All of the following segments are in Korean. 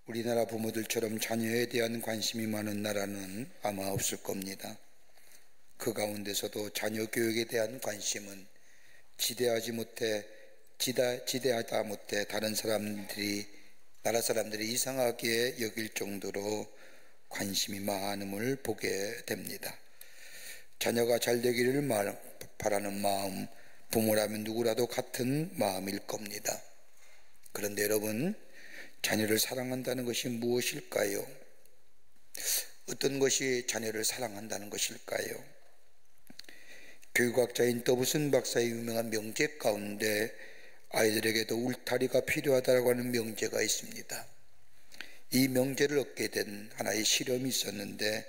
우리나라 부모들처럼 자녀에 대한 관심이 많은 나라는 아마 없을 겁니다. 그 가운데서도 자녀 교육에 대한 관심은 지대하다 못해 나라 사람들이 이상하게 여길 정도로 관심이 많음을 보게 됩니다. 자녀가 잘 되기를 바라는 마음, 부모라면 누구라도 같은 마음일 겁니다. 그런데 여러분, 자녀를 사랑한다는 것이 무엇일까요? 어떤 것이 자녀를 사랑한다는 것일까요? 교육학자인 더부슨 박사의 유명한 명제 가운데 아이들에게도 울타리가 필요하다고 하는 명제가 있습니다. 이 명제를 얻게 된 하나의 실험이 있었는데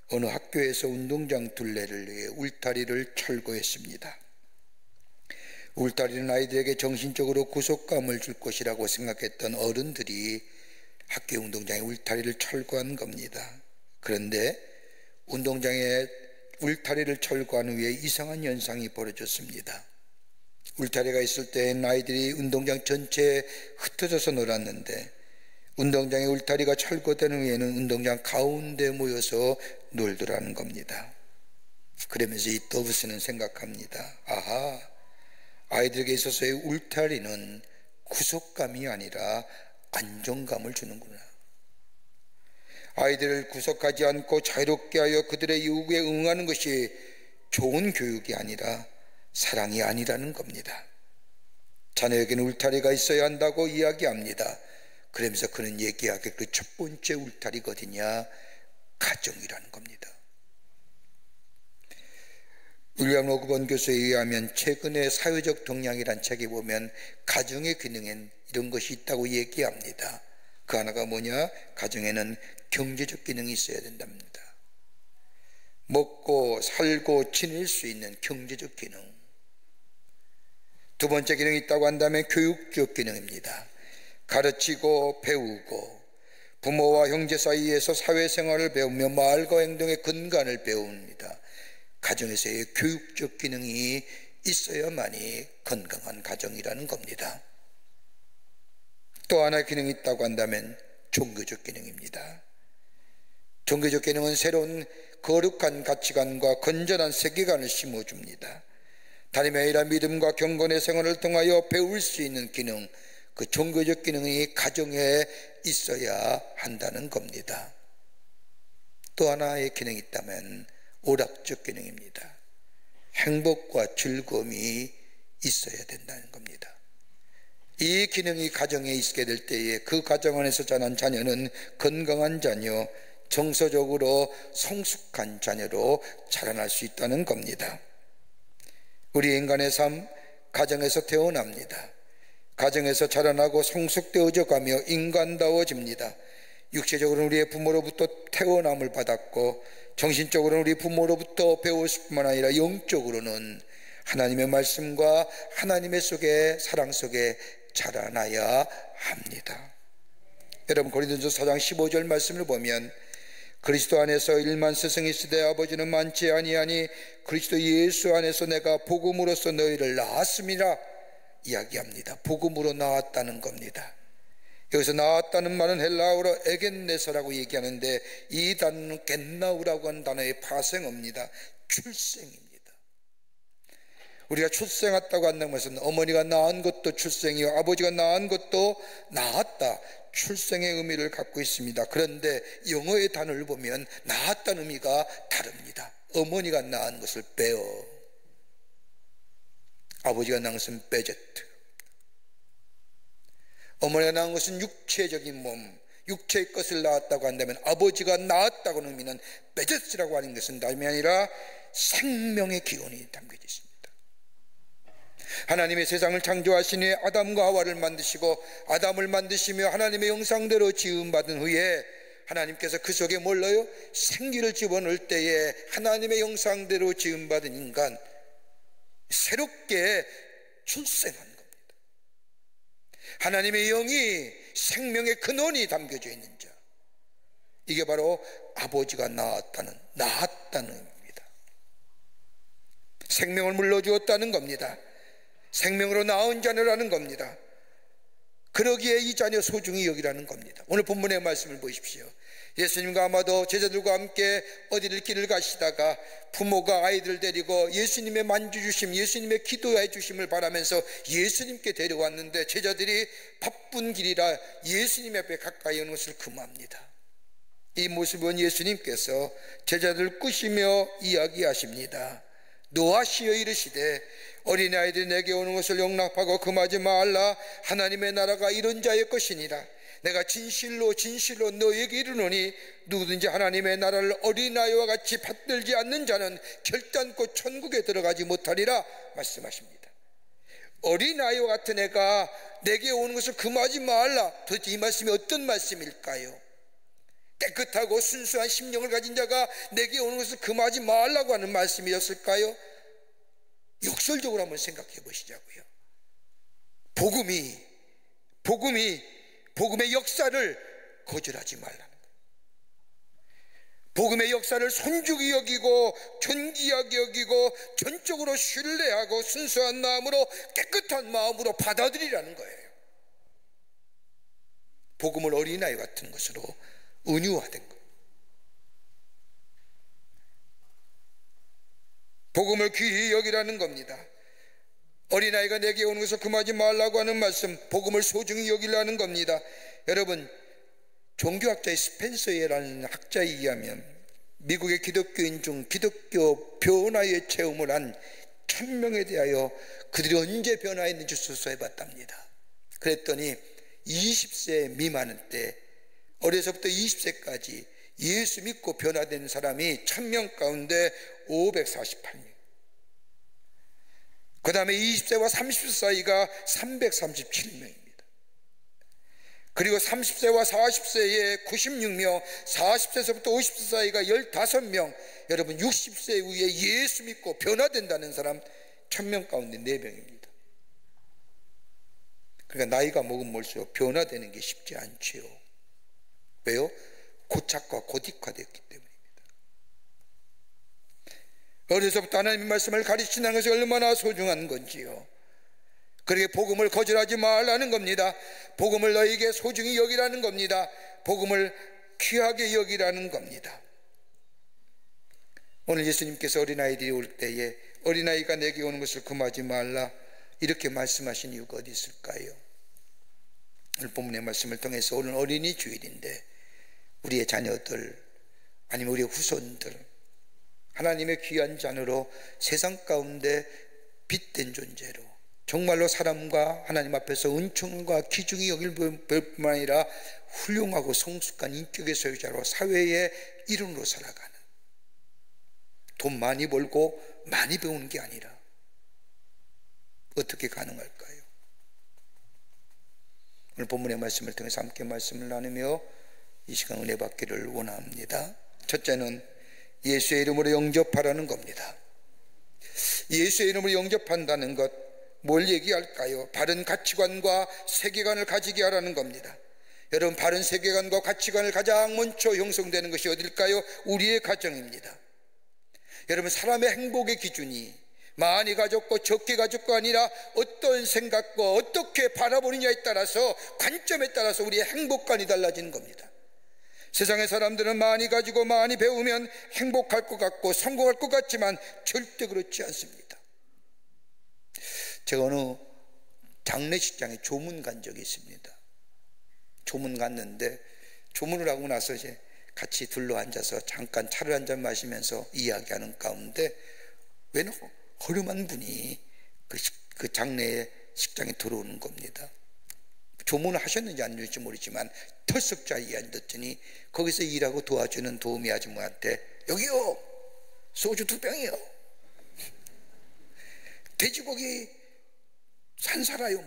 어느 학교에서 운동장 둘레를 위해 울타리를 철거했습니다. 울타리는 아이들에게 정신적으로 구속감을 줄 것이라고 생각했던 어른들이 학교 운동장에 울타리를 철거한 겁니다. 그런데 운동장에 울타리를 철거한 후에 이상한 현상이 벌어졌습니다. 울타리가 있을 때엔 아이들이 운동장 전체에 흩어져서 놀았는데 운동장의 울타리가 철거된 후에는 운동장 가운데 모여서 놀더라는 겁니다. 그러면서 이 더부스는 생각합니다. 아하, 아이들에게 있어서의 울타리는 구속감이 아니라 안정감을 주는구나. 아이들을 구속하지 않고 자유롭게 하여 그들의 요구에 응하는 것이 좋은 교육이 아니라 사랑이 아니라는 겁니다. 자녀에게는 울타리가 있어야 한다고 이야기합니다. 그러면서 그는 얘기하게 그 첫 번째 울타리가 어디냐? 가정이라는 겁니다. 윌리엄 로그본 교수에 의하면 최근에 사회적 동향이란 책에 보면 가정의 기능엔 이런 것이 있다고 얘기합니다. 그 하나가 뭐냐? 가정에는 경제적 기능이 있어야 된답니다. 먹고 살고 지낼 수 있는 경제적 기능. 두 번째 기능이 있다고 한다면 교육적 기능입니다. 가르치고 배우고 부모와 형제 사이에서 사회생활을 배우며 말과 행동의 근간을 배웁니다. 가정에서의 교육적 기능이 있어야만이 건강한 가정이라는 겁니다. 또 하나의 기능이 있다고 한다면 종교적 기능입니다. 종교적 기능은 새로운 거룩한 가치관과 건전한 세계관을 심어줍니다. 다름이 아니라 믿음과 경건의 생활을 통하여 배울 수 있는 기능, 그 종교적 기능이 가정에 있어야 한다는 겁니다. 또 하나의 기능이 있다면 오락적 기능입니다. 행복과 즐거움이 있어야 된다는 겁니다. 이 기능이 가정에 있게 될 때에 그 가정 안에서 자란 자녀는 건강한 자녀, 정서적으로 성숙한 자녀로 자라날 수 있다는 겁니다. 우리 인간의 삶, 가정에서 태어납니다. 가정에서 자라나고 성숙되어져 가며 인간다워집니다. 육체적으로는 우리의 부모로부터 태어남을 받았고 정신적으로는 우리 부모로부터 배웠을 뿐만 아니라 영적으로는 하나님의 말씀과 하나님의 사랑 속에 자라나야 합니다. 여러분, 고린도전서 4장 15절 말씀을 보면 그리스도 안에서 일만 스승이 있으되 아버지는 많지 아니하니 그리스도 예수 안에서 내가 복음으로써 너희를 낳았음이라 이야기합니다. 복음으로 낳았다는 겁니다. 여기서 낳았다는 말은 헬라어로 에겐네서라고 얘기하는데 이 단어는 겟나우라고 하는 단어의 파생어입니다. 출생입니다. 우리가 출생했다고 한다는 것은 어머니가 낳은 것도 출생이요 아버지가 낳은 것도 낳았다, 출생의 의미를 갖고 있습니다. 그런데 영어의 단어를 보면 낳았다는 의미가 다릅니다. 어머니가 낳은 것을 베어, 아버지가 낳은 것은 베제트. 어머니가 낳은 것은 육체적인 몸, 육체의 것을 낳았다고 한다면 아버지가 낳았다고 하는 의미는 베제스라고 하는 것은 다름이 아니라 생명의 기원이 담겨져 있습니다. 하나님의 세상을 창조하신 후에 아담과 하와를 만드시고 아담을 만드시며 하나님의 형상대로 지음받은 후에 하나님께서 그 속에 뭘 넣어요? 생기를 집어넣을 때에 하나님의 형상대로 지음받은 인간, 새롭게 출생한 겁니다. 하나님의 영이 생명의 근원이 담겨져 있는 자, 이게 바로 아버지가 낳았다는 의미입니다. 생명을 물러주었다는 겁니다. 생명으로 낳은 자녀라는 겁니다. 그러기에 이 자녀 소중히 여기라는 겁니다. 오늘 본문의 말씀을 보십시오. 예수님과 아마도 제자들과 함께 어디를 길을 가시다가 부모가 아이들 데리고 예수님의 만져주심, 예수님의 기도해 주심을 바라면서 예수님께 데려왔는데 제자들이 바쁜 길이라 예수님 앞에 가까이 오는 것을 금합니다. 이 모습은 예수님께서 제자들을 꾸시며 이야기하십니다. 노하시어 이르시되 어린아이들이 내게 오는 것을 용납하고 금하지 말라. 하나님의 나라가 이런 자의 것이니라. 내가 진실로 진실로 너에게 이르노니 누구든지 하나님의 나라를 어린아이와 같이 받들지 않는 자는 결단코 천국에 들어가지 못하리라 말씀하십니다. 어린아이와 같은 애가 내게 오는 것을 금하지 말라. 도대체 이 말씀이 어떤 말씀일까요? 깨끗하고 순수한 심령을 가진 자가 내게 오는 것을 금하지 말라고 하는 말씀이었을까요? 역설적으로 한번 생각해 보시자고요. 복음의 역사를 거절하지 말라는 거예요. 복음의 역사를 손죽이 여기고 존귀하게 여기고 전적으로 신뢰하고 순수한 마음으로 깨끗한 마음으로 받아들이라는 거예요. 복음을 어린아이 같은 것으로 은유화된 거예요. 복음을 귀히 여기라는 겁니다. 어린아이가 내게 오는 것을 금하지 말라고 하는 말씀, 복음을 소중히 여기라는 겁니다. 여러분, 종교학자의 스펜서라는 학자에 의하면 미국의 기독교인 중 기독교 변화의 체험을 한 1000명에 대하여 그들이 언제 변화했는지 수소해봤답니다. 그랬더니 20세 미만 때 어려서부터 20세까지 예수 믿고 변화된 사람이 1000명 가운데 548명, 그 다음에 20세와 30세 사이가 337명입니다. 그리고 30세와 40세에 96명, 40세에서부터 50세 사이가 15명, 여러분 60세 이후에 예수 믿고 변화된다는 사람 1000명 가운데 4명입니다. 그러니까 나이가 먹으면 먹을수록 변화되는 게 쉽지 않지요. 왜요? 고착과 고딕화되었기 때문입니다. 어려서부터 하나님의 말씀을 가르치는 것이 얼마나 소중한 건지요. 그러게 복음을 거절하지 말라는 겁니다. 복음을 너에게 소중히 여기라는 겁니다. 복음을 귀하게 여기라는 겁니다. 오늘 예수님께서 어린아이들이 올 때에 어린아이가 내게 오는 것을 금하지 말라 이렇게 말씀하신 이유가 어디 있을까요? 오늘 본문의 말씀을 통해서 오늘 어린이 주일인데 우리의 자녀들 아니면 우리의 후손들 하나님의 귀한 자녀로 세상 가운데 빛된 존재로 정말로 사람과 하나님 앞에서 은총과 기중이 여길 뿐만 아니라 훌륭하고 성숙한 인격의 소유자로 사회의 일원으로 살아가는, 돈 많이 벌고 많이 배우는 게 아니라 어떻게 가능할까요? 오늘 본문의 말씀을 통해서 함께 말씀을 나누며 이 시간 은혜 받기를 원합니다. 첫째는 예수의 이름으로 영접하라는 겁니다. 예수의 이름으로 영접한다는 것, 뭘 얘기할까요? 바른 가치관과 세계관을 가지게 하라는 겁니다. 여러분, 바른 세계관과 가치관을 가장 먼저 형성되는 것이 어딜까요? 우리의 가정입니다. 여러분, 사람의 행복의 기준이 많이 가졌고 적게 가졌고 아니라 어떤 생각과 어떻게 바라보느냐에 따라서, 관점에 따라서 우리의 행복관이 달라지는 겁니다. 세상의 사람들은 많이 가지고 많이 배우면 행복할 것 같고 성공할 것 같지만 절대 그렇지 않습니다. 제가 어느 장례식장에 조문 간 적이 있습니다. 조문 갔는데 조문을 하고 나서 이제 같이 둘러 앉아서 잠깐 차를 한잔 마시면서 이야기하는 가운데 왜 허름한 분이 그 장례 식장에 들어오는 겁니다. 조문을 하셨는지 안 하셨는지 모르지만 털썩 자리에 앉았더니 거기서 일하고 도와주는 도우미 아줌마한테 여기요, 소주 2병이요, 돼지고기 산사라요.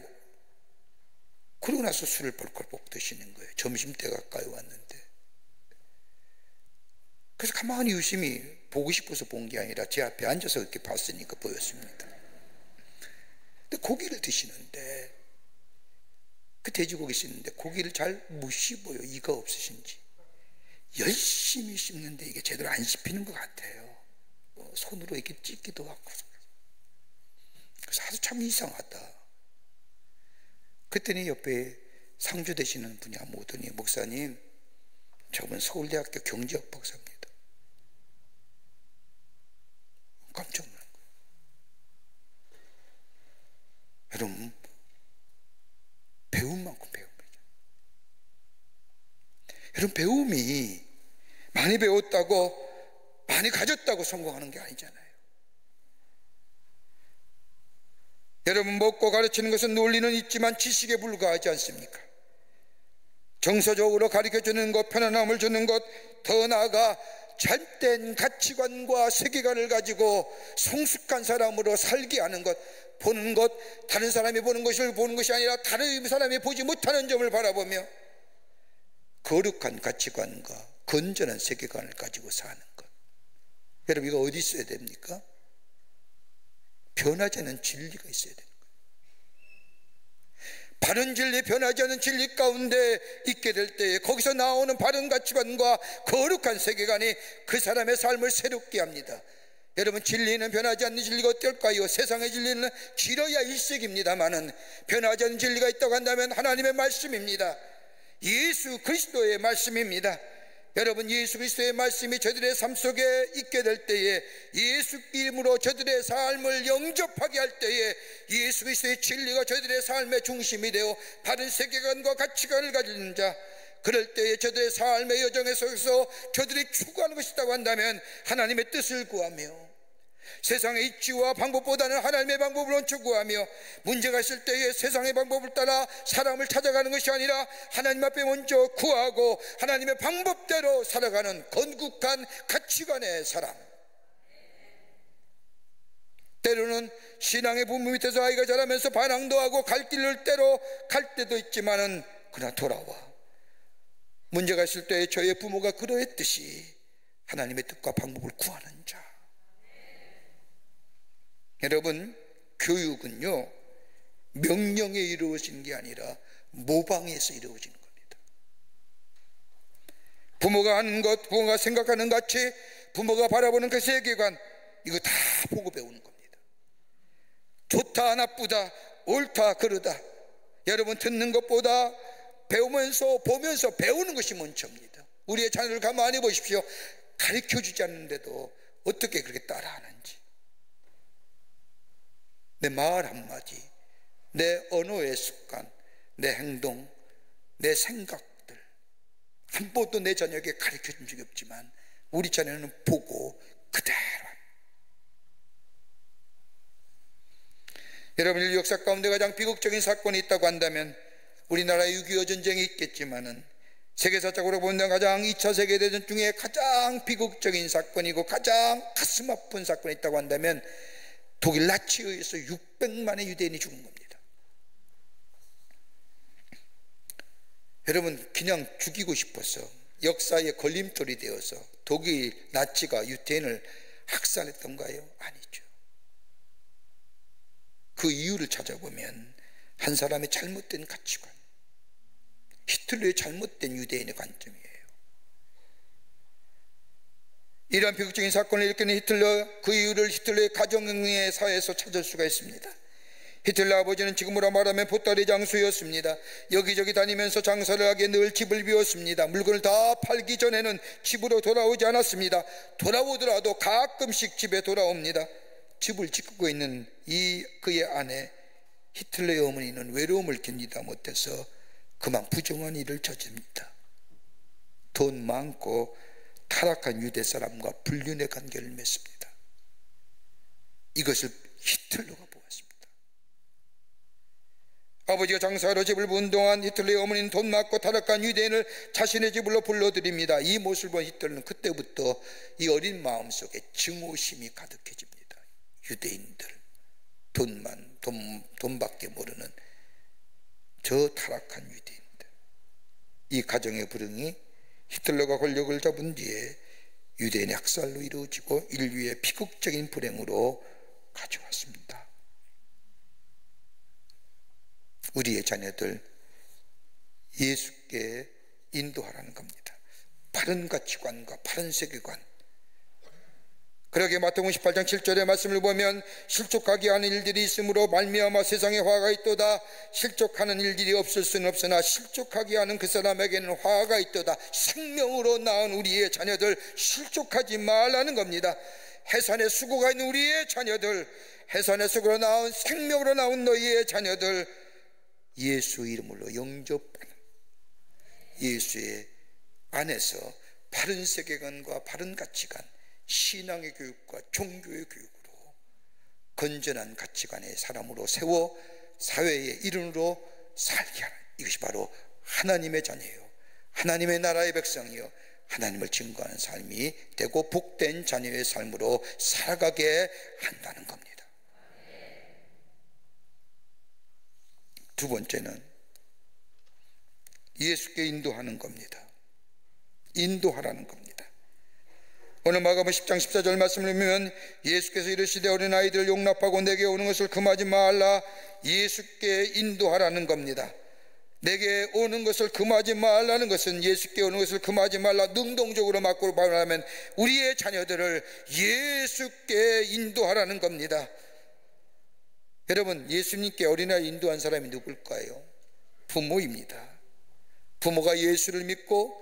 그러고 나서 술을 벌컥 드시는 거예요. 점심때 가까이 왔는데. 그래서 가만히 유심히 보고 싶어서 본 게 아니라 제 앞에 앉아서 이렇게 봤으니까 보였습니다. 근데 고기를 드시는데 그 돼지고기 씹는데 고기를 잘 못 씹어요. 이가 없으신지. 열심히 씹는데 이게 제대로 안 씹히는 것 같아요. 손으로 이렇게 찢기도 하고. 그래서 아주 참 이상하다. 그랬더니 옆에 상주 되시는 분이 한번 오더니, 목사님, 저분 서울대학교 경제학 박사입니다. 깜짝 놀란 거예요. 여러분, 배운 만큼 배웁니다. 여러분, 배움이 많이 배웠다고, 많이 가졌다고 성공하는 게 아니잖아요. 여러분, 먹고 가르치는 것은 논리는 있지만 지식에 불과하지 않습니까? 정서적으로 가르쳐주는 것, 편안함을 주는 것, 더 나아가 잘된 가치관과 세계관을 가지고 성숙한 사람으로 살게 하는 것, 보는 것, 다른 사람이 보는 것을 보는 것이 아니라 다른 사람이 보지 못하는 점을 바라보며 거룩한 가치관과 건전한 세계관을 가지고 사는 것. 여러분, 이거 어디 있어야 됩니까? 변하지 않는 진리가 있어야 되는 거예요. 바른 진리, 변하지 않는 진리 가운데 있게 될 때에 거기서 나오는 바른 가치관과 거룩한 세계관이 그 사람의 삶을 새롭게 합니다. 여러분, 진리는 변하지 않는 진리가 어떨까요? 세상의 진리는 길어야 일색입니다마는 변하지 않는 진리가 있다고 한다면 하나님의 말씀입니다. 예수 그리스도의 말씀입니다. 여러분, 예수 그리스도의 말씀이 저들의 삶 속에 있게 될 때에, 예수 이름으로 저들의 삶을 영접하게 할 때에 예수 그리스도의 진리가 저들의 삶의 중심이 되어 바른 세계관과 가치관을 가지는 자, 그럴 때에 저들의 삶의 여정 속에서 저들이 추구하는 것이 있다고 한다면 하나님의 뜻을 구하며 세상의 이치와 방법보다는 하나님의 방법을 추구하며, 문제가 있을 때에 세상의 방법을 따라 사람을 찾아가는 것이 아니라 하나님 앞에 먼저 구하고 하나님의 방법대로 살아가는 건국한 가치관의 사람. 때로는 신앙의 부모 밑에서 아이가 자라면서 반항도 하고 갈 길을 때로 갈 때도 있지만은, 그러나 돌아와 문제가 있을 때에 저의 부모가 그러했듯이 하나님의 뜻과 방법을 구하는 자. 여러분, 교육은요, 명령에 이루어진 게 아니라 모방에서 이루어지는 겁니다. 부모가 하는 것, 부모가 생각하는 가치, 부모가 바라보는 그 세계관, 이거 다 보고 배우는 겁니다. 좋다 나쁘다, 옳다 그르다, 여러분, 듣는 것보다 배우면서 보면서 배우는 것이 먼저입니다. 우리의 자녀를 가만히 보십시오. 가르쳐주지 않는데도 어떻게 그렇게 따라하는지. 내 말 한마디, 내 언어의 습관, 내 행동, 내 생각들, 한 번도 내 자녀에게 가르쳐준 적이 없지만 우리 자녀는 보고 그대로. 여러분, 인류 역사 가운데 가장 비극적인 사건이 있다고 한다면 우리나라의 6.25 전쟁이 있겠지만은, 세계사적으로 보면 가장 2차 세계대전 중에 가장 비극적인 사건이고 가장 가슴 아픈 사건이 있다고 한다면 독일 나치에 의해서 600만의 유대인이 죽은 겁니다. 여러분, 그냥 죽이고 싶어서 역사의 걸림돌이 되어서 독일 나치가 유대인을 학살했던가요? 아니죠. 그 이유를 찾아보면 한 사람의 잘못된 가치관, 히틀러의 잘못된 유대인의 관점이에요. 이러한 비극적인 사건을 일으키는 히틀러, 그 이유를 히틀러의 가정의 사회에서 찾을 수가 있습니다. 히틀러 아버지는 지금으로 말하면 보따리 장수였습니다. 여기저기 다니면서 장사를 하기에 늘 집을 비웠습니다. 물건을 다 팔기 전에는 집으로 돌아오지 않았습니다. 돌아오더라도 가끔씩 집에 돌아옵니다. 집을 지키고 있는 그의 아내 히틀러의 어머니는 외로움을 견디다 못해서 그만 부정한 일을 저집니다. 돈 많고 타락한 유대 사람과 불륜의 관계를 맺습니다. 이것을 히틀러가 보았습니다. 아버지가 장사하러 집을 본 동안 히틀러의 어머니는 돈 많고 타락한 유대인을 자신의 집으로 불러들입니다. 이 모습을 본 히틀러는 그때부터 이 어린 마음속에 증오심이 가득해집니다. 유대인들, 돈밖에 모르는 저 타락한 유대인들. 이 가정의 불응이 히틀러가 권력을 잡은 뒤에 유대인의 학살로 이루어지고 인류의 비극적인 불행으로 가져왔습니다. 우리의 자녀들 예수께 인도하라는 겁니다. 바른 가치관과 바른 세계관, 그러게 마태복음 18장 7절의 말씀을 보면 실족하게 하는 일들이 있으므로 말미암아 세상에 화가 있도다. 실족하는 일들이 없을 수는 없으나 실족하게 하는 그 사람에게는 화가 있도다. 생명으로 낳은 우리의 자녀들 실족하지 말라는 겁니다. 해산의 수고가 있는 우리의 자녀들, 해산의 수고로 낳은 생명으로 낳은 너희의 자녀들, 예수 이름으로 영접하는 예수의 안에서 바른 세계관과 바른 가치관, 신앙의 교육과 종교의 교육으로 건전한 가치관의 사람으로 세워 사회의 일원으로 살게 하는, 이것이 바로 하나님의 자녀요, 하나님의 나라의 백성이요, 하나님을 증거하는 삶이 되고 복된 자녀의 삶으로 살아가게 한다는 겁니다. 두 번째는 예수께 인도하는 겁니다. 인도하라는 겁니다. 오늘 마가복음 10장 14절 말씀을 보면 예수께서 이르시되 어린아이들을 용납하고 내게 오는 것을 금하지 말라. 예수께 인도하라는 겁니다. 내게 오는 것을 금하지 말라는 것은, 예수께 오는 것을 금하지 말라, 능동적으로 막고 말하면 우리의 자녀들을 예수께 인도하라는 겁니다. 여러분, 예수님께 어린아이 인도한 사람이 누굴까요? 부모입니다. 부모가 예수를 믿고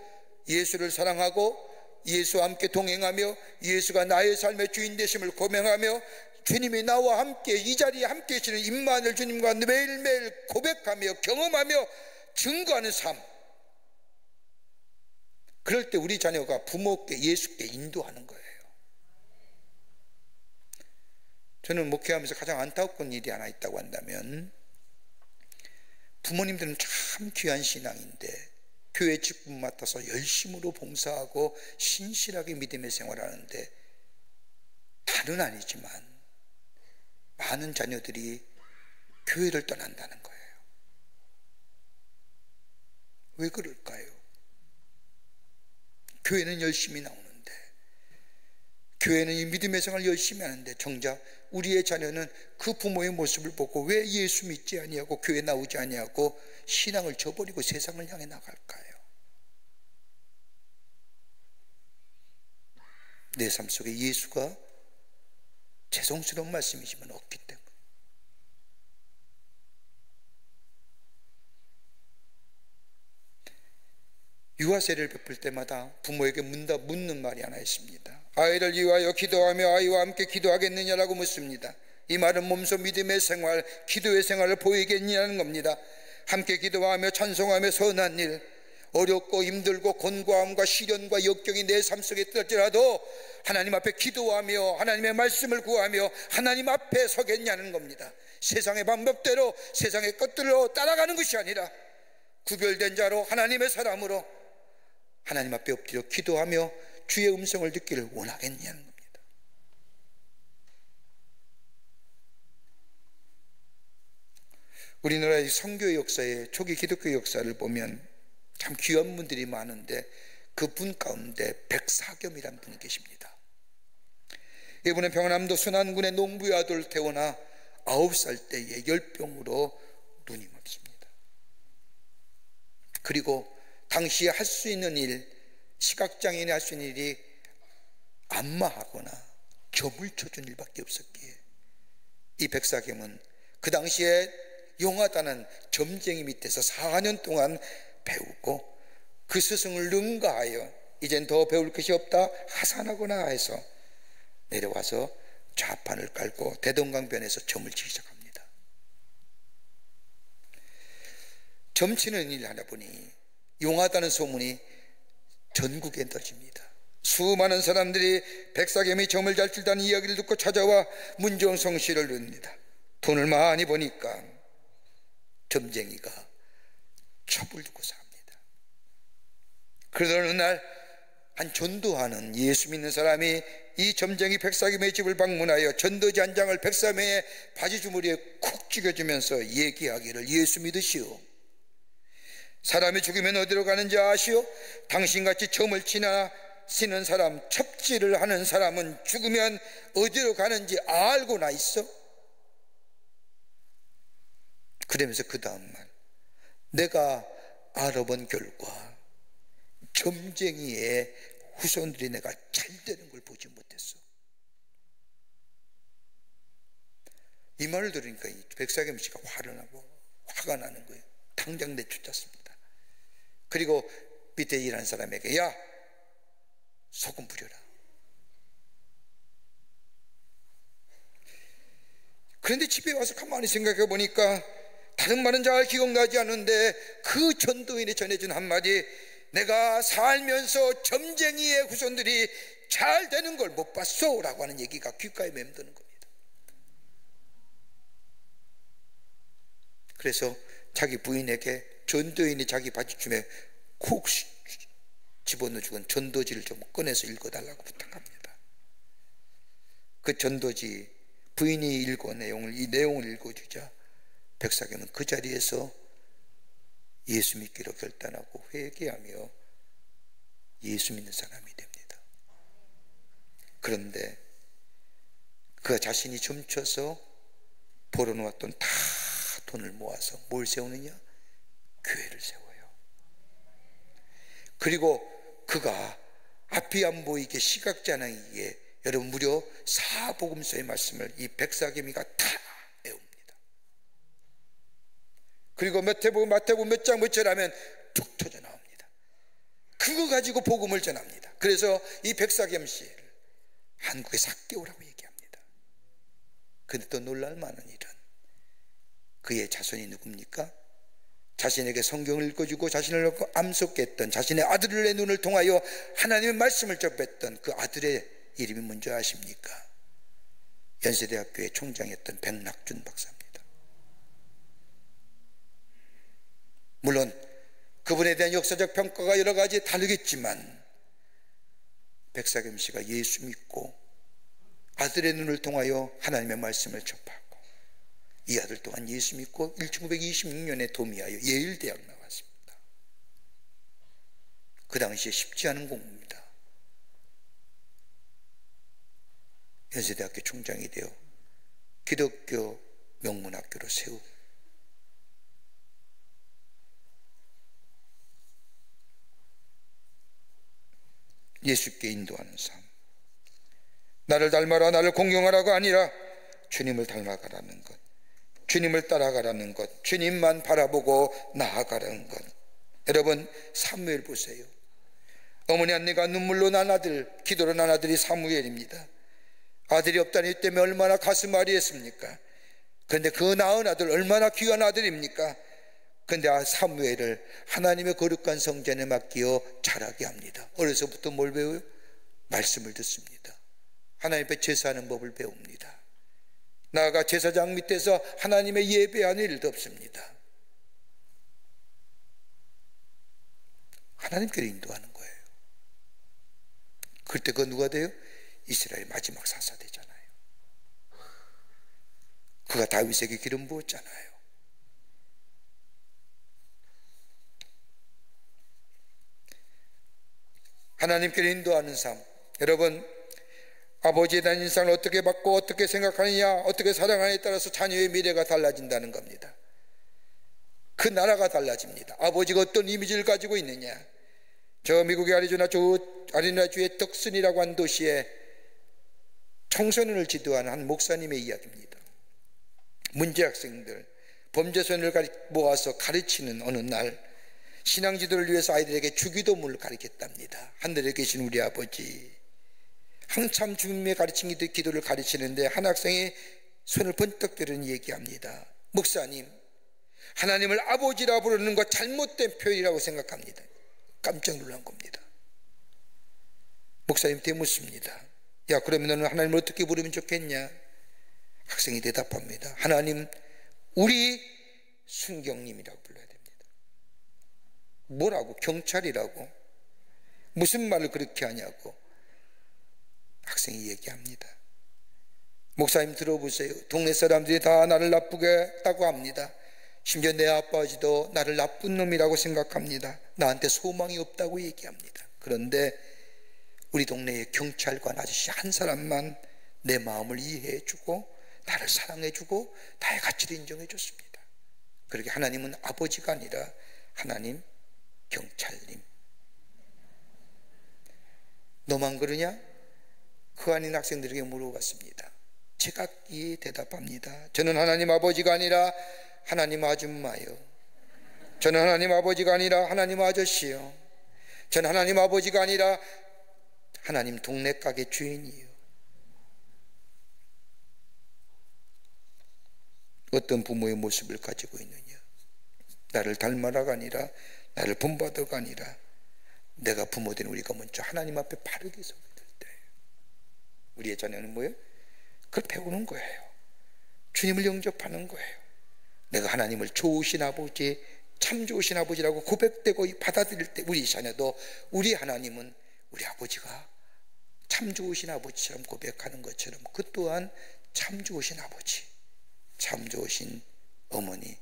예수를 사랑하고 예수와 함께 동행하며 예수가 나의 삶의 주인 되심을 고백하며 주님이 나와 함께 이 자리에 함께 계시는 임마누엘 주님과 매일매일 고백하며 경험하며 증거하는 삶, 그럴 때 우리 자녀가 부모께 예수께 인도하는 거예요. 저는 목회하면서 가장 안타까운 일이 하나 있다고 한다면, 부모님들은 참 귀한 신앙인데 교회 직분 맡아서 열심으로 봉사하고 신실하게 믿음의 생활하는데 다는 아니지만 많은 자녀들이 교회를 떠난다는 거예요. 왜 그럴까요? 교회는 열심히 나오는데, 교회는 이 믿음의 생활을 열심히 하는데 정작 우리의 자녀는 그 부모의 모습을 보고 왜 예수 믿지 아니하고 교회 나오지 아니하고 신앙을 저버리고 세상을 향해 나갈까요? 내 삶 속에 예수가 죄송스러운 말씀이지만 없기 때문에. 유아세례를 베풀 때마다 부모에게 묻는 말이 하나 있습니다. 아이를 위하여 기도하며 아이와 함께 기도하겠느냐라고 묻습니다. 이 말은 몸소 믿음의 생활, 기도의 생활을 보이겠느냐는 겁니다. 함께 기도하며 찬송하며 선한 일, 어렵고 힘들고 곤고함과 시련과 역경이 내 삶 속에 있을지라도 하나님 앞에 기도하며 하나님의 말씀을 구하며 하나님 앞에 서겠냐는 겁니다. 세상의 방법대로 세상의 것들로 따라가는 것이 아니라 구별된 자로 하나님의 사람으로 하나님 앞에 엎드려 기도하며 주의 음성을 듣기를 원하겠냐는 겁니다. 우리나라의 선교의 역사에, 초기 기독교 역사를 보면 참 귀한 분들이 많은데 그분 가운데 백사겸이라는 분이 계십니다. 이분은 평안남도 순안군의 농부의 아들 태어나 9살 때에 열병으로 눈이 멀습니다. 그리고 당시에 할 수 있는 일, 시각장애인이 할 수 있는 일이 안마하거나 점을 쳐준 일밖에 없었기에 이 백사겸은 그 당시에 용하다는 점쟁이 밑에서 4년 동안 배우고 그 스승을 능가하여 이젠 더 배울 것이 없다 하산하거나 해서 내려와서 좌판을 깔고 대동강변에서 점을 치기 시작합니다. 점치는 일을 하다 보니 용하다는 소문이 전국에 터집니다. 수많은 사람들이 백사겸이 점을 잘 칠다는 이야기를 듣고 찾아와 문정성시를 넣습니다. 돈을 많이 버니까 점쟁이가 첩을 두고 삽니다. 그러던 어느 날 한 전도하는 예수 믿는 사람이 이 점쟁이 백사겸의 집을 방문하여 전도지 한 장을 백사겸의 바지 주머니에 콕 찍어주면서 얘기하기를, 예수 믿으시오. 사람이 죽으면 어디로 가는지 아시오? 당신같이 점을 치는 사람, 첩질을 하는 사람은 죽으면 어디로 가는지 알고나 있어? 그러면서 그 다음 말, 내가 알아본 결과 점쟁이의 후손들이 내가 잘 되는 걸 보지 못했어. 이 말을 들으니까 이 백사겸 씨가 화를 나고 화가 나는 거예요. 당장 내쫓았습니다. 그리고 밑에 일하는 사람에게 야, 소금 뿌려라. 그런데 집에 와서 가만히 생각해 보니까 다른 말은 잘 기억나지 않는데 그 전도인이 전해준 한마디, 내가 살면서 점쟁이의 후손들이 잘 되는 걸 못 봤어 라고 하는 얘기가 귓가에 맴드는 겁니다. 그래서 자기 부인에게 전도인이 자기 바지춤에 콕 집어넣어 죽은 전도지를 좀 꺼내서 읽어달라고 부탁합니다. 그 전도지 부인이 이 내용을 읽어주자 백사겸은 그 자리에서 예수 믿기로 결단하고 회개하며 예수 믿는 사람이 됩니다. 그런데 그 자신이 점쳐서 벌어놓았던 다 돈을 모아서 뭘 세우느냐? 교회를 세워요. 그리고 그가 앞이 안 보이게 시각장애인에게 여러분 무려 사복음서의 말씀을 이 백사겸이가 다 외웁니다. 그리고 마태복음 몇 장 몇 절 하면 툭 터져 나옵니다. 그거 가지고 복음을 전합니다. 그래서 이 백사겸 씨를 한국에 4개월하고 얘기합니다. 그런데 또 놀랄 만한 일은 그의 자손이 누굽니까? 자신에게 성경을 읽어주고 자신을 놓고 암송케 했던 자신의 아들의 눈을 통하여 하나님의 말씀을 접했던 그 아들의 이름이 뭔지 아십니까? 연세대학교의 총장이었던 백낙준 박사입니다. 물론 그분에 대한 역사적 평가가 여러 가지 다르겠지만 백사겸 씨가 예수 믿고 아들의 눈을 통하여 하나님의 말씀을 접하고 이 아들 또한 예수 믿고 1926년에 도미하여 예일대학 나왔습니다. 그 당시에 쉽지 않은 공부입니다. 연세대학교 총장이 되어 기독교 명문학교로 세우고 예수께 인도하는 삶, 나를 닮아라 나를 공경하라가 아니라 주님을 닮아가라는 것, 주님을 따라가라는 것, 주님만 바라보고 나아가라는 것. 여러분 사무엘 보세요. 어머니 안내가 눈물로 난 아들, 기도로 난 아들이 사무엘입니다. 아들이 없다니 때문에 얼마나 가슴 아리했습니까? 그런데 그 낳은 아들 얼마나 귀한 아들입니까? 그런데 사무엘을 하나님의 거룩한 성전에 맡기어 자라게 합니다. 어려서부터 뭘 배워요? 말씀을 듣습니다. 하나님 앞에 제사하는 법을 배웁니다. 나아가 제사장 밑에서 하나님의 예배하는 일도 없습니다. 하나님께로 인도하는 거예요. 그때 그 누가 돼요? 이스라엘 마지막 사사 되잖아요. 그가 다윗에게 기름 부었잖아요. 하나님께로 인도하는 삶. 여러분 아버지에 대한 인상을 어떻게 받고 어떻게 생각하느냐, 어떻게 살아가느냐에 따라서 자녀의 미래가 달라진다는 겁니다. 그 나라가 달라집니다. 아버지가 어떤 이미지를 가지고 있느냐. 저 미국의 아리조나주의 덕슨이라고 하는 도시에 청소년을 지도하는 한 목사님의 이야기입니다. 문제 학생들, 범죄소년을 모아서 가르치는 어느 날 신앙 지도를 위해서 아이들에게 주기도문을 가르쳤답니다. 하늘에 계신 우리 아버지, 한참 주님의 가르친 기도를 가르치는데 한 학생이 손을 번쩍 들은 얘기합니다. 목사님, 하나님을 아버지라 부르는 것 잘못된 표현이라고 생각합니다. 깜짝 놀란 겁니다. 목사님한테 묻습니다. 야, 그러면 너는 하나님을 어떻게 부르면 좋겠냐? 학생이 대답합니다. 하나님, 우리 순경님이라고 불러야 됩니다. 뭐라고? 경찰이라고? 무슨 말을 그렇게 하냐고 학생이 얘기합니다. 목사님 들어보세요. 동네 사람들이 다 나를 나쁘게 했다고 합니다. 심지어 내 아버지도 나를 나쁜 놈이라고 생각합니다. 나한테 소망이 없다고 얘기합니다. 그런데 우리 동네의 경찰관 아저씨 한 사람만 내 마음을 이해해주고 나를 사랑해주고 나의 가치를 인정해줬습니다. 그렇게 하나님은 아버지가 아니라 하나님 경찰님. 너만 그러냐? 그 아닌 학생들에게 물어봤습니다. 제각기 대답합니다. 저는 하나님 아버지가 아니라 하나님 아줌마요. 저는 하나님 아버지가 아니라 하나님 아저씨요. 저는 하나님 아버지가 아니라 하나님 동네 가게 주인이요. 어떤 부모의 모습을 가지고 있느냐? 나를 닮아라가 아니라, 나를 본받아가 아니라, 내가 부모된 우리가 먼저 하나님 앞에 바르게 서게 될 때 우리의 자녀는 뭐예요? 그걸 배우는 거예요. 주님을 영접하는 거예요. 내가 하나님을 좋으신 아버지, 참 좋으신 아버지라고 고백되고 받아들일 때 우리 자녀도 우리 하나님은 우리 아버지가 참 좋으신 아버지처럼 고백하는 것처럼 그 또한 참 좋으신 아버지, 참 좋으신 어머니,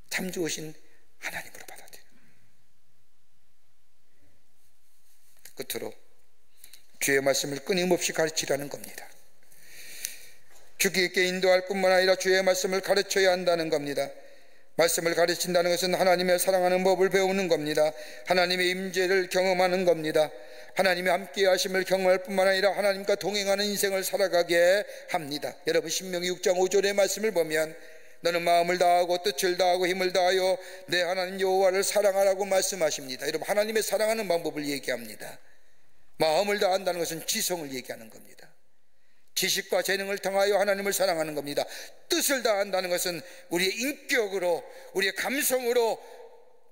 참 좋으신 하나님으로 받아들여요. 끝으로 주의 말씀을 끊임없이 가르치라는 겁니다. 주기 있게 인도할 뿐만 아니라 주의 말씀을 가르쳐야 한다는 겁니다. 말씀을 가르친다는 것은 하나님의 사랑하는 법을 배우는 겁니다. 하나님의 임재를 경험하는 겁니다. 하나님의 함께 하심을 경험할 뿐만 아니라 하나님과 동행하는 인생을 살아가게 합니다. 여러분 신명기 6장 5절의 말씀을 보면 너는 마음을 다하고 뜻을 다하고 힘을 다하여 내 하나님 여호와를 사랑하라고 말씀하십니다. 여러분 하나님의 사랑하는 방법을 얘기합니다. 마음을 다한다는 것은 지성을 얘기하는 겁니다. 지식과 재능을 통하여 하나님을 사랑하는 겁니다. 뜻을 다한다는 것은 우리의 인격으로, 우리의 감성으로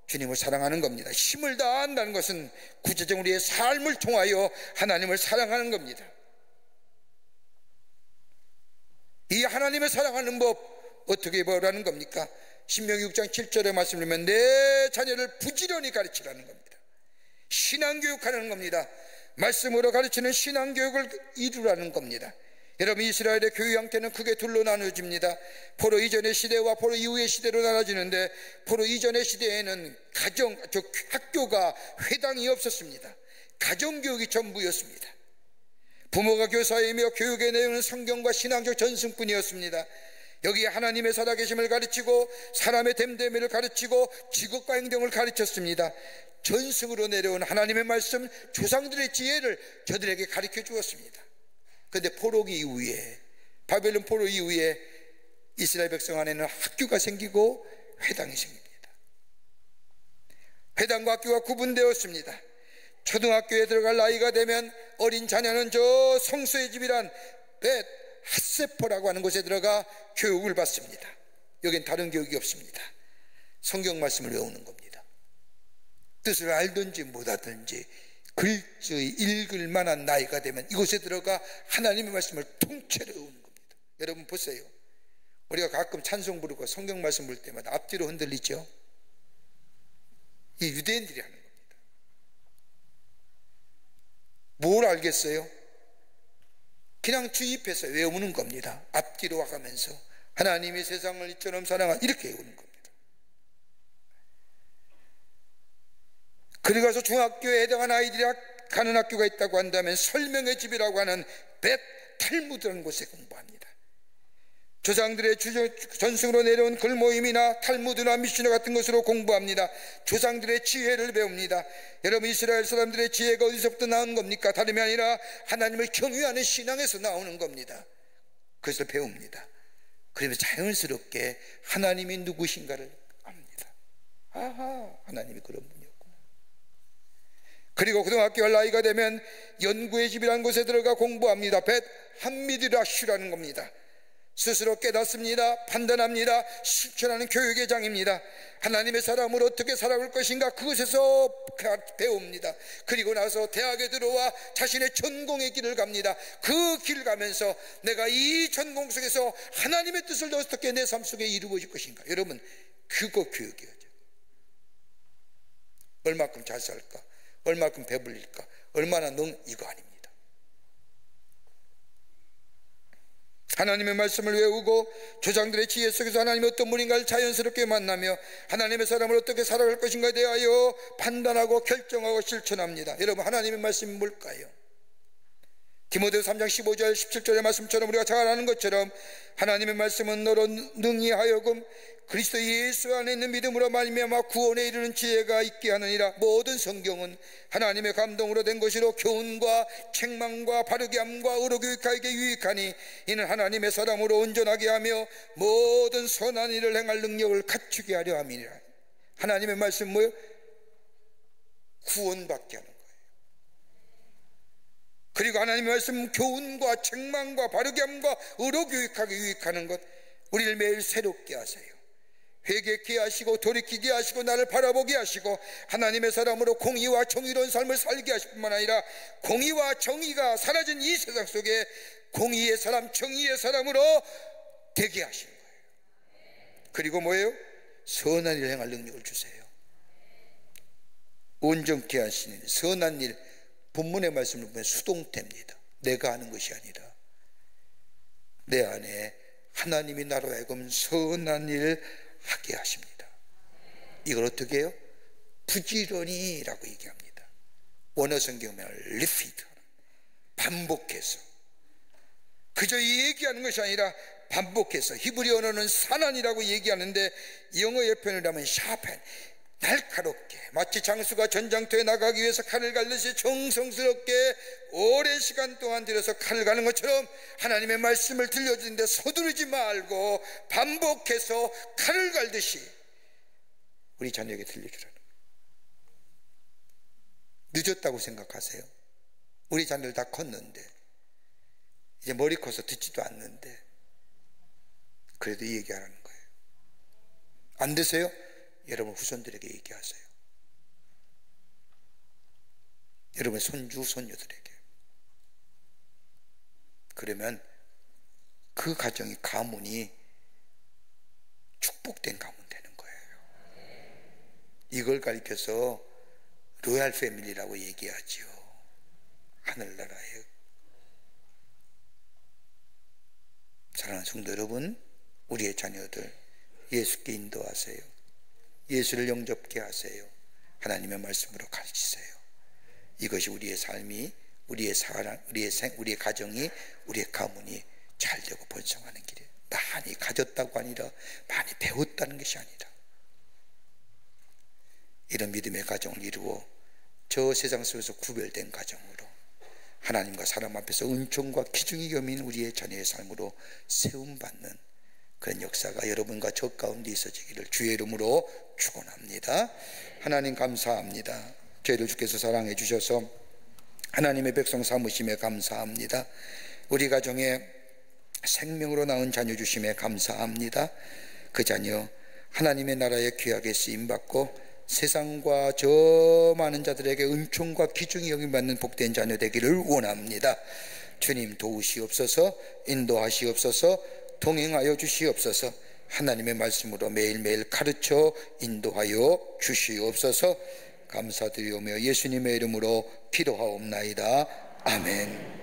주님을 사랑하는 겁니다. 힘을 다한다는 것은 구체적으로 우리의 삶을 통하여 하나님을 사랑하는 겁니다. 이 하나님을 사랑하는 법 어떻게 배우라는 겁니까? 신명기 6장 7절의 말씀을 보면 내 자녀를 부지런히 가르치라는 겁니다. 신앙교육하는 겁니다. 말씀으로 가르치는 신앙교육을 이루라는 겁니다. 여러분 이스라엘의 교육 형태는 크게 둘로 나누어집니다. 포로 이전의 시대와 포로 이후의 시대로 나눠지는데 포로 이전의 시대에는 학교가 회당이 없었습니다. 가정교육이 전부였습니다. 부모가 교사이며 교육의 내용은 성경과 신앙적 전승뿐이었습니다. 여기에 하나님의 살아계심을 가르치고 사람의 됨됨이를 가르치고 직업과 행동을 가르쳤습니다. 전승으로 내려온 하나님의 말씀, 조상들의 지혜를 저들에게 가르쳐 주었습니다. 그런데 포로기 이후에, 바벨론 포로 이후에 이스라엘 백성 안에는 학교가 생기고 회당이 생깁니다. 회당과 학교가 구분되었습니다. 초등학교에 들어갈 나이가 되면 어린 자녀는 저 성소의 집이란 벳 핫세포라고 하는 곳에 들어가 교육을 받습니다. 여긴 다른 교육이 없습니다. 성경 말씀을 외우는 겁니다. 뜻을 알든지 못하든지 글자의 읽을 만한 나이가 되면 이곳에 들어가 하나님의 말씀을 통째로 외우는 겁니다. 여러분 보세요. 우리가 가끔 찬송 부르고 성경 말씀 볼 때마다 앞뒤로 흔들리죠. 이 유대인들이 하는 겁니다. 뭘 알겠어요? 그냥 주입해서 외우는 겁니다. 앞뒤로 와가면서 하나님이 세상을 이처럼 사랑하 이렇게 외우는 겁니다. 그리 가서 중학교에 해당한 아이들이 가는 학교가 있다고 한다면 설명의 집이라고 하는 벳 탈무드라는 곳에 공부합니다. 조상들의 전승으로 내려온 글모임이나 탈무드나 미슈나 같은 것으로 공부합니다. 조상들의 지혜를 배웁니다. 여러분 이스라엘 사람들의 지혜가 어디서부터 나온 겁니까? 다름이 아니라 하나님을 경외하는 신앙에서 나오는 겁니다. 그것을 배웁니다. 그러면 자연스럽게 하나님이 누구신가를 압니다. 아하, 하나님이 그런 분이었구나. 그리고 고등학교 갈 나이가 되면 연구의 집이라는 곳에 들어가 공부합니다. 벳 한미드라슈라는 겁니다. 스스로 깨닫습니다. 판단합니다. 실천하는 교육의 장입니다. 하나님의 사람으로 어떻게 살아갈 것인가 그것에서 배웁니다. 그리고 나서 대학에 들어와 자신의 전공의 길을 갑니다. 그 길을 가면서 내가 이 전공 속에서 하나님의 뜻을 어떻게 내 삶 속에 이루어질 것인가. 여러분 그거 교육이에요. 얼마큼 잘 살까, 얼마큼 배불릴까, 얼마나 이거 아닙니다. 하나님의 말씀을 외우고 조상들의 지혜 속에서 하나님이 어떤 분인가를 자연스럽게 만나며 하나님의 사람을 어떻게 살아갈 것인가에 대하여 판단하고 결정하고 실천합니다. 여러분 하나님의 말씀이 뭘까요? 디모데 3장 15절 17절의 말씀처럼 우리가 잘 아는 것처럼 하나님의 말씀은 너로 능히 하여금 그리스도 예수 안에 있는 믿음으로 말미암아 구원에 이르는 지혜가 있게 하느니라. 모든 성경은 하나님의 감동으로 된 것이로 교훈과 책망과 바르게 함과 의로 교육하기에 유익하니 이는 하나님의 사람으로 온전하게 하며 모든 선한 일을 행할 능력을 갖추게 하려 함이니라. 하나님의 말씀 뭐예요? 구원받게 하는 거예요. 그리고 하나님의 말씀 교훈과 책망과 바르게 함과 의로 교육하게 유익하는 것, 우리를 매일 새롭게 하세요. 회개케 하시고 돌이키게 하시고 나를 바라보게 하시고 하나님의 사람으로 공의와 정의로운 삶을 살게 하실 뿐만 아니라 공의와 정의가 사라진 이 세상 속에 공의의 사람, 정의의 사람으로 되게 하시는 거예요. 그리고 뭐예요? 선한 일 행할 능력을 주세요. 온전케 하시는 선한 일, 본문의 말씀을 보면 수동태입니다. 내가 하는 것이 아니라 내 안에 하나님이 나로 하여금 선한 일 하게 하십니다. 이걸 어떻게 해요? 부지런히라고 얘기합니다. 원어 성경은 repeat, 반복해서. 그저 얘기하는 것이 아니라 반복해서. 히브리 언어는 산안이라고 얘기하는데 영어의 표현을 하면 sharpen, 날카롭게, 마치 장수가 전장터에 나가기 위해서 칼을 갈듯이 정성스럽게 오랜 시간 동안 들여서 칼을 가는 것처럼 하나님의 말씀을 들려주는데 서두르지 말고 반복해서 칼을 갈듯이 우리 자녀에게 들려주라는 거예요. 늦었다고 생각하세요? 우리 자녀들 다 컸는데 이제 머리 커서 듣지도 않는데 그래도 얘기하라는 거예요. 안 되세요? 여러분 후손들에게 얘기하세요. 여러분 손주 손녀들에게. 그러면 그 가정이, 가문이 축복된 가문 되는 거예요. 이걸 가리켜서 로얄 패밀리라고 얘기하지요. 하늘나라에. 사랑하는 성도 여러분, 우리의 자녀들 예수께 인도하세요. 예수를 영접케 하세요. 하나님의 말씀으로 가르치세요. 이것이 우리의 삶이, 우리의 사랑, 우리의 가정이, 우리의 가문이 잘되고 번성하는 길이에요. 많이 가졌다고 아니라 많이 배웠다는 것이 아니라 이런 믿음의 가정을 이루어 저 세상 속에서 구별된 가정으로 하나님과 사람 앞에서 은총과 기중이 겸인 우리의 자녀의 삶으로 세움받는 그런 역사가 여러분과 저 가운데 있어지기를 주의 이름으로 축원합니다. 하나님 감사합니다. 저희를 주께서 사랑해 주셔서 하나님의 백성 삼으심에 감사합니다. 우리 가정에 생명으로 낳은 자녀 주심에 감사합니다. 그 자녀 하나님의 나라에 귀하게 쓰임받고 세상과 저 많은 자들에게 은총과 기중이 여김받는 복된 자녀 되기를 원합니다. 주님 도우시옵소서, 인도하시옵소서, 동행하여 주시옵소서. 하나님의 말씀으로 매일매일 가르쳐 인도하여 주시옵소서. 감사드리오며 예수님의 이름으로 기도하옵나이다. 아멘.